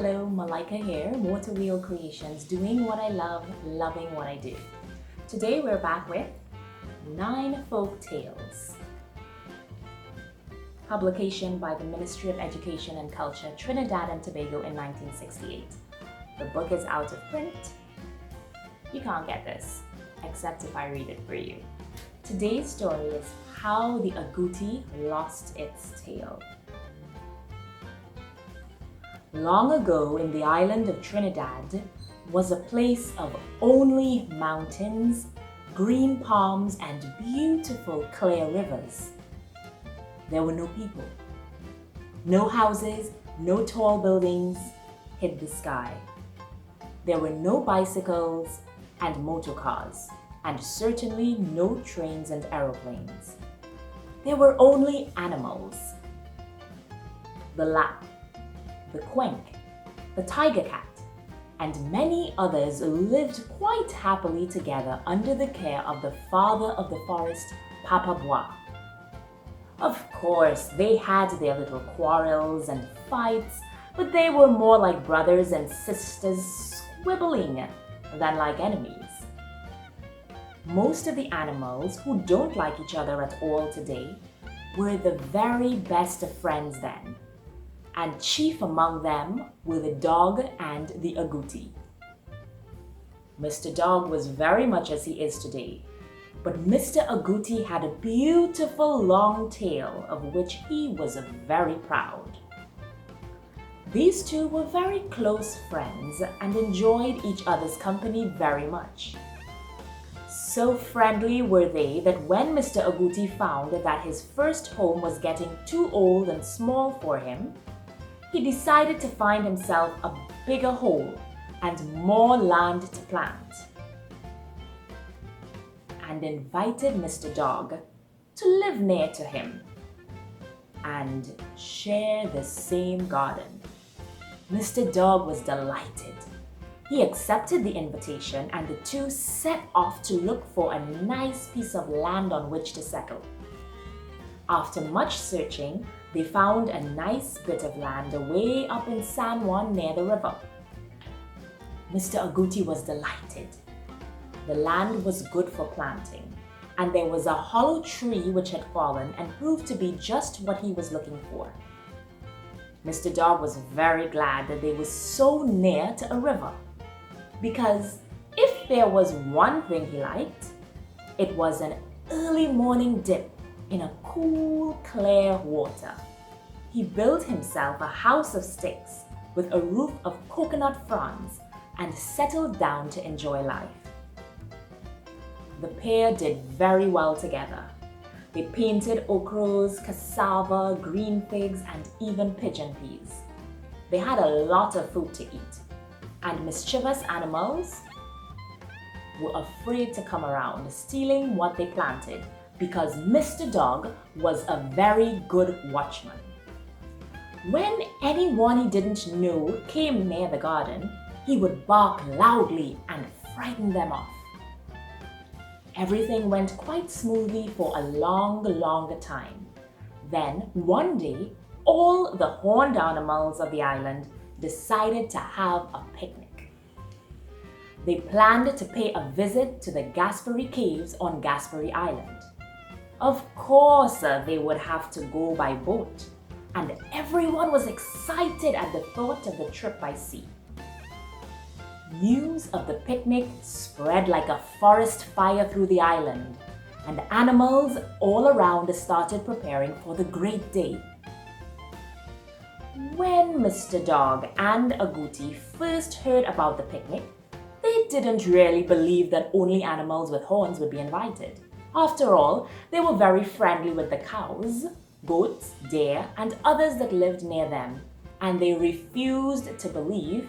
Hello, Malaika here, Water Wheel Creations, doing what I love, loving what I do. Today we're back with 9 folk tales. Publication by the Ministry of Education and Culture, Trinidad and Tobago in 1968. The book is out of print. You can't get this, except if I read it for you. Today's story is how the Agouti lost its tail. Long ago in the island of Trinidad was a place of only mountains, green palms, and beautiful clear rivers. There were no people. No houses, no tall buildings hid the sky. There were no bicycles and motor cars, and certainly no trains and aeroplanes. There were only animals. The lamb, the quink, the tiger cat, and many others lived quite happily together under the care of the father of the forest, Papa Bois. Of course, they had their little quarrels and fights, but they were more like brothers and sisters squibbling than like enemies. Most of the animals who don't like each other at all today were the very best of friends then. And chief among them were the dog and the Agouti. Mr. Dog was very much as he is today, but Mr. Agouti had a beautiful long tail of which he was very proud. These two were very close friends and enjoyed each other's company very much. So friendly were they that when Mr. Agouti found that his first home was getting too old and small for him, he decided to find himself a bigger hole and more land to plant, and invited Mr. Dog to live near to him and share the same garden. Mr. Dog was delighted. He accepted the invitation and the two set off to look for a nice piece of land on which to settle. After much searching, they found a nice bit of land away up in San Juan near the river. Mr. Agouti was delighted. The land was good for planting, and there was a hollow tree which had fallen and proved to be just what he was looking for. Mr. Dog was very glad that they were so near to a river, because if there was one thing he liked, it was an early morning dip in a cool, clear water. He built himself a house of sticks with a roof of coconut fronds and settled down to enjoy life. The pair did very well together. They painted okras, cassava, green pigs, and even pigeon peas. They had a lot of food to eat, and mischievous animals were afraid to come around, stealing what they planted, because Mr. Dog was a very good watchman. When anyone he didn't know came near the garden, he would bark loudly and frighten them off. Everything went quite smoothly for a long time. Then, one day, all the horned animals of the island decided to have a picnic. They planned to pay a visit to the Gaspery Caves on Gaspery Island. Of course, they would have to go by boat, and everyone was excited at the thought of the trip by sea. News of the picnic spread like a forest fire through the island, and animals all around started preparing for the great day. When Mr. Dog and Agouti first heard about the picnic, they didn't really believe that only animals with horns would be invited. After all, they were very friendly with the cows, goats, deer, and others that lived near them, and they refused to believe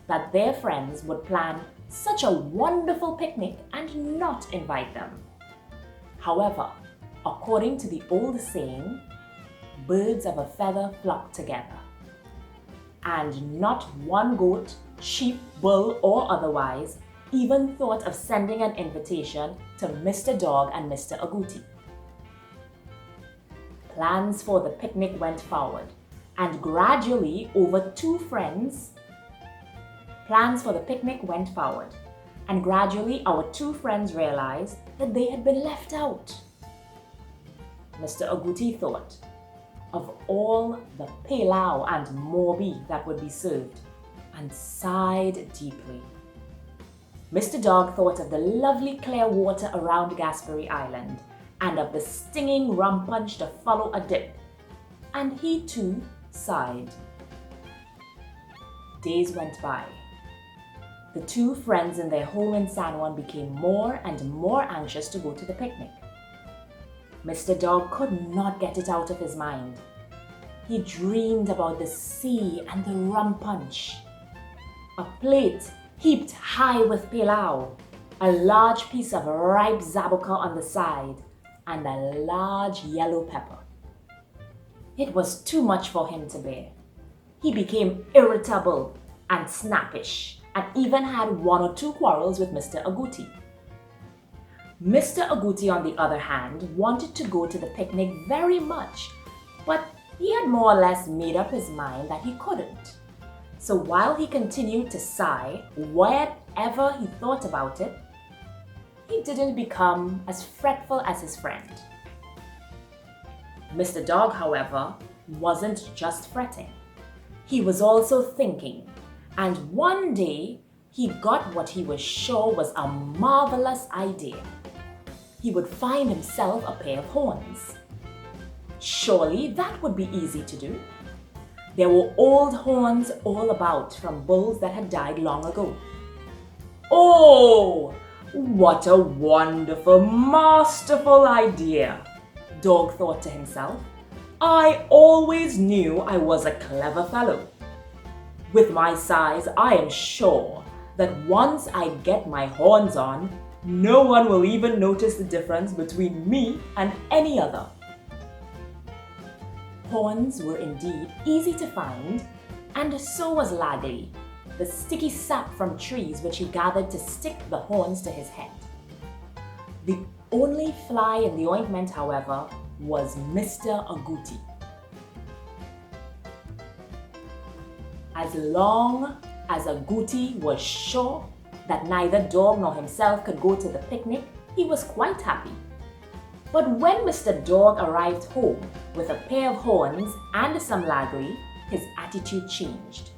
that their friends would plan such a wonderful picnic and not invite them. However, according to the old saying, birds of a feather flock together, and not one goat, sheep, bull, or otherwise even thought of sending an invitation to Mr. Dog and Mr. Agouti. Plans for the picnic went forward, and gradually over two friends plans for the picnic went forward, and gradually our two friends realized that they had been left out. Mr. Agouti thought of all the pilau and morbi that would be served and sighed deeply. Mr. Dog thought of the lovely clear water around Gaspery Island and of the stinging rum punch to follow a dip, and he too sighed. Days went by. The two friends in their home in San Juan became more and more anxious to go to the picnic. Mr. Dog could not get it out of his mind. He dreamed about the sea and the rum punch. A plate heaped high with pilau, a large piece of ripe zabuka on the side, and a large yellow pepper. It was too much for him to bear. He became irritable and snappish, and even had one or two quarrels with Mr. Agouti. Mr. Agouti, on the other hand, wanted to go to the picnic very much, but he had more or less made up his mind that he couldn't. So while he continued to sigh whenever he thought about it, he didn't become as fretful as his friend. Mr. Dog, however, wasn't just fretting. He was also thinking, and one day he got what he was sure was a marvelous idea. He would find himself a pair of horns. Surely that would be easy to do. There were old horns all about from bulls that had died long ago. Oh, what a wonderful, masterful idea, Dog thought to himself. I always knew I was a clever fellow. With my size, I am sure that once I get my horns on, no one will even notice the difference between me and any other. Horns were indeed easy to find, and so was lagli, the sticky sap from trees which he gathered to stick the horns to his head. The only fly in the ointment, however, was Mr. Agouti. As long as Agouti was sure that neither Dog nor himself could go to the picnic, he was quite happy. But when Mr. Dog arrived home with a pair of horns and some lagri, his attitude changed.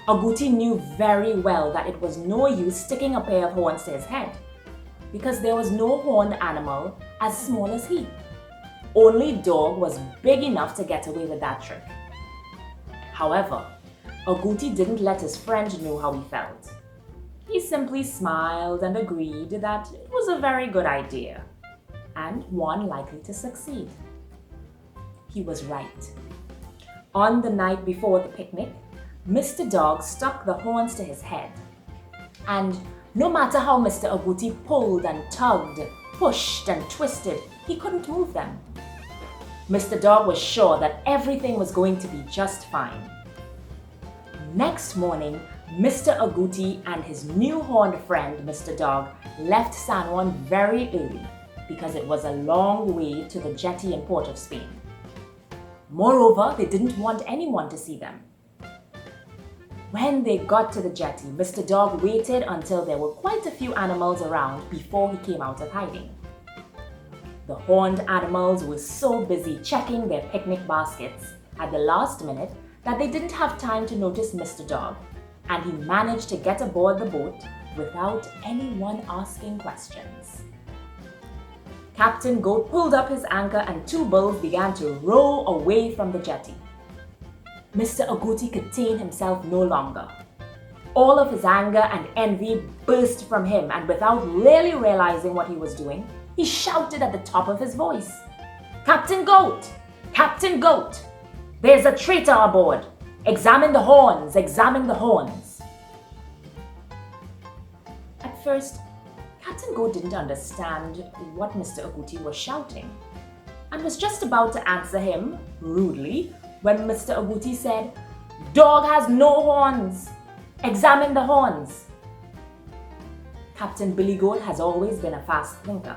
Agouti knew very well that it was no use sticking a pair of horns to his head, because there was no horned animal as small as he. Only Dog was big enough to get away with that trick. However, Agouti didn't let his friend know how he felt. He simply smiled and agreed that it was a very good idea, and one likely to succeed. He was right. On the night before the picnic, Mr. Dog stuck the horns to his head, and no matter how Mr. Agouti pulled and tugged, pushed and twisted, he couldn't move them. Mr. Dog was sure that everything was going to be just fine. Next morning, Mr. Agouti and his new horned friend, Mr. Dog, left San Juan very early because it was a long way to the jetty in Port of Spain. Moreover, they didn't want anyone to see them. When they got to the jetty, Mr. Dog waited until there were quite a few animals around before he came out of hiding. The horned animals were so busy checking their picnic baskets at the last minute that they didn't have time to notice Mr. Dog, and he managed to get aboard the boat without anyone asking questions. Captain Goat pulled up his anchor and two bulls began to row away from the jetty. Mr. Agouti could contain himself no longer. All of his anger and envy burst from him, and without really realizing what he was doing, he shouted at the top of his voice, "Captain Goat! Captain Goat! There's a traitor aboard! Examine the horns! Examine the horns!" At first, Captain Goat didn't understand what Mr. Agouti was shouting, and was just about to answer him rudely when Mr. Agouti said, "Dog has no horns! Examine the horns!" Captain Billy Goat has always been a fast thinker.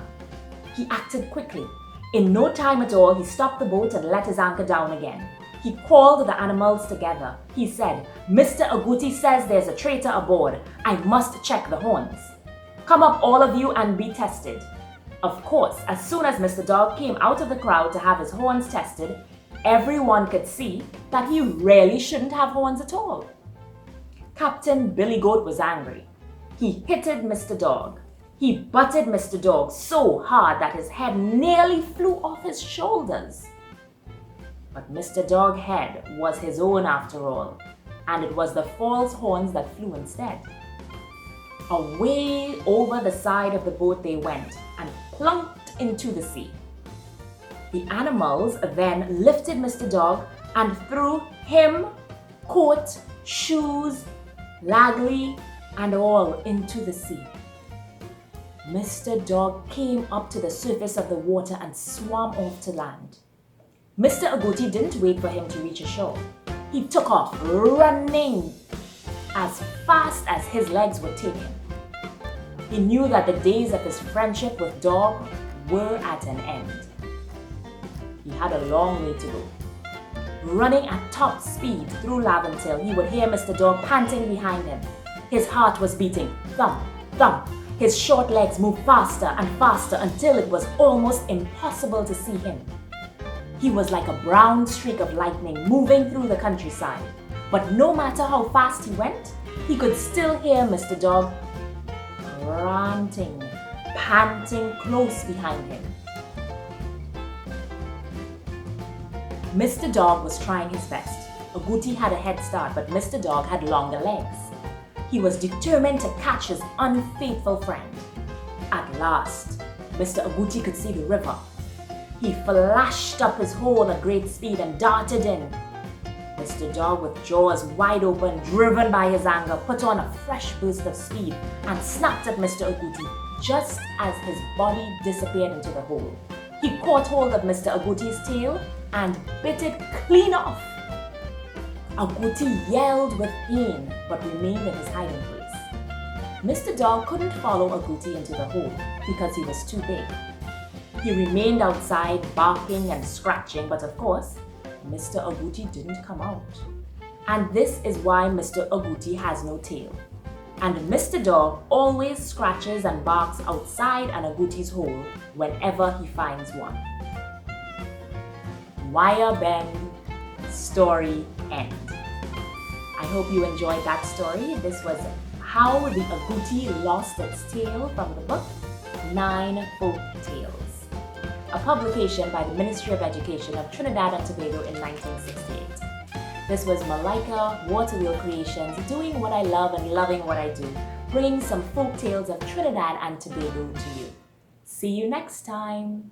He acted quickly. In no time at all, he stopped the boat and let his anchor down again. He called the animals together. He said, "Mr. Agouti says there's a traitor aboard. I must check the horns. Come up all of you and be tested." Of course, as soon as Mr. Dog came out of the crowd to have his horns tested, everyone could see that he really shouldn't have horns at all. Captain Billy Goat was angry. He hitted Mr. Dog. He butted Mr. Dog so hard that his head nearly flew off his shoulders. But Mr. Dog's head was his own after all, and it was the false horns that flew instead. Away over the side of the boat they went and plunked into the sea. The animals then lifted Mr. Dog and threw him, coat, shoes, lagly, and all into the sea. Mr. Dog came up to the surface of the water and swam off to land. Mr. Agouti didn't wait for him to reach ashore. He took off, running as fast as his legs would take him. He knew that the days of his friendship with Dog were at an end. He had a long way to go. Running at top speed through Laventille, he would hear Mr. Dog panting behind him. His heart was beating, thump, thump. His short legs moved faster and faster until it was almost impossible to see him. He was like a brown streak of lightning moving through the countryside. But no matter how fast he went, he could still hear Mr. Dog ranting, panting close behind him. Mr. Dog was trying his best. Agouti had a head start, but Mr. Dog had longer legs. He was determined to catch his unfaithful friend. At last, Mr. Agouti could see the river. He flashed up his horn at great speed and darted in. Mr. Dog, with jaws wide open, driven by his anger, put on a fresh burst of speed and snapped at Mr. Agouti just as his body disappeared into the hole. He caught hold of Mr. Agouti's tail and bit it clean off. Agouti yelled with pain but remained in his hiding place. Mr. Dog couldn't follow Agouti into the hole because he was too big. He remained outside barking and scratching, but of course, Mr. Agouti didn't come out. And this is why Mr. Agouti has no tail. And Mr. Dog always scratches and barks outside an Agouti's hole whenever he finds one. Wire bend, story end. I hope you enjoyed that story. This was how the Agouti lost its tail from the book 9 Folk Tales, a publication by the Ministry of Education of Trinidad and Tobago in 1968. This was Malaika, Waterwheel Creations, doing what I love and loving what I do, bringing some folk tales of Trinidad and Tobago to you. See you next time.